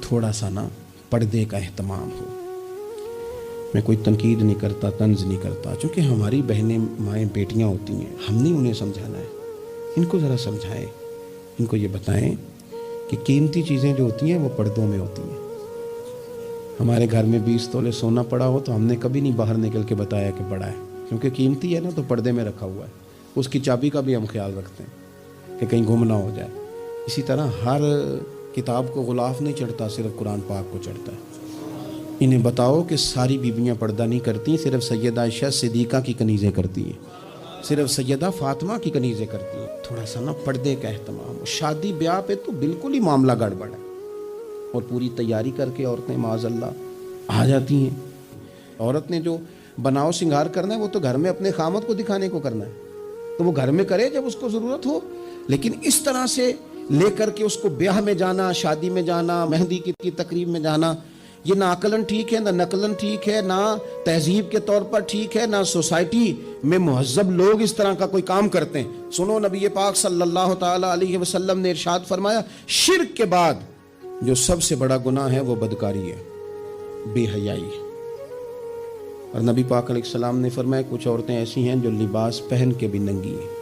تھوڑا سا نا پردے کا اہتمام ہو۔ میں کوئی تنقید نہیں کرتا، طنز نہیں کرتا، چونکہ ہماری بہنیں مائیں بیٹیاں ہوتی ہیں، ہم نے انہیں سمجھانا ہے۔ ان کو ذرا سمجھائیں، ان کو یہ بتائیں کہ قیمتی چیزیں جو ہوتی ہیں وہ پردوں میں ہوتی ہیں۔ ہمارے گھر میں 20 تولے سونا پڑا ہو تو ہم نے کبھی نہیں باہر نکل کے بتایا کہ پڑا ہے، کیونکہ قیمتی ہے نا، تو پردے میں رکھا ہوا ہے۔ اس کی چابی کا بھی ہم خیال رکھتے ہیں کہ کہیں گم نہ ہو جائے۔ اسی طرح ہر کتاب کو غلاف نہیں چڑھتا، صرف قرآن پاک کو چڑھتا ہے۔ انہیں بتاؤ کہ ساری بیویاں پردہ نہیں کرتی، صرف سیدہ عائشہ صدیقہ کی کنیزیں کرتی ہیں، صرف سیدہ فاطمہ کی کنیزیں کرتی ہیں۔ تھوڑا سا نا پردے کا اہتمام۔ شادی بیاہ پہ تو بالکل ہی معاملہ گڑبڑ ہے، اور پوری تیاری کر کے عورتیں معاذ اللہ آ جاتی ہیں۔ عورت نے جو بناؤ سنگار کرنا ہے وہ تو گھر میں اپنے خامد کو دکھانے کو کرنا ہے، تو وہ گھر میں کرے جب اس کو ضرورت ہو، لیکن اس طرح سے لے کر کے اس کو بیاہ میں جانا، شادی میں جانا، مہندی کی تقریب میں جانا، یہ نہ عقلاً ٹھیک ہے، نہ نقلاً ٹھیک ہے، نہ تہذیب کے طور پر ٹھیک ہے، نہ سوسائٹی میں مہذب لوگ اس طرح کا کوئی کام کرتے ہیں۔ سنو، نبی پاک صلی اللہ تعالی علیہ وسلم نے ارشاد فرمایا، شرک کے بعد جو سب سے بڑا گناہ ہے وہ بدکاری ہے، بے حیائی ہے۔ اور نبی پاک علیہ السلام نے فرمایا کچھ عورتیں ایسی ہیں جو لباس پہن کے بھی ننگی ہیں۔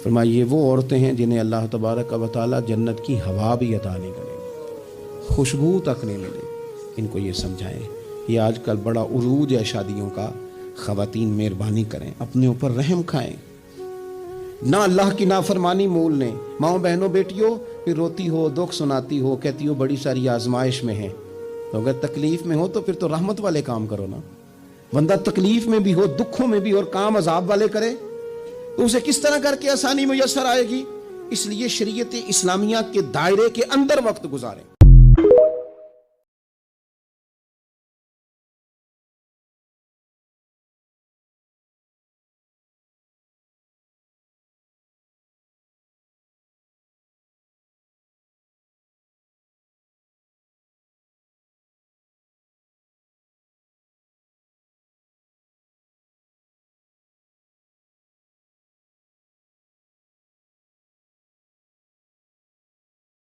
فرمایا یہ وہ عورتیں ہیں جنہیں اللہ تبارک و تعالی جنت کی ہوا بھی عطا نہیں کرے گی، خوشبو تک نہیں ملے۔ ان کو یہ سمجھائیں۔ یہ آج کل بڑا عروج ہے شادیوں کا۔ خواتین مہربانی کریں، اپنے اوپر رحم کھائیں، نہ اللہ کی نافرمانی مول لیں۔ ماؤں بہنوں بیٹیوں، پھر روتی ہو، دکھ سناتی ہو، کہتی ہو بڑی ساری آزمائش میں ہیں، تو اگر تکلیف میں ہو تو پھر تو رحمت والے کام کرو نا۔ بندہ تکلیف میں بھی ہو، دکھوں میں بھی، اور کام عذاب والے کرے تو اسے کس طرح کر کے آسانی میسر آئے گی؟ اس لیے شریعت اسلامیہ کے دائرے کے اندر وقت گزاریں۔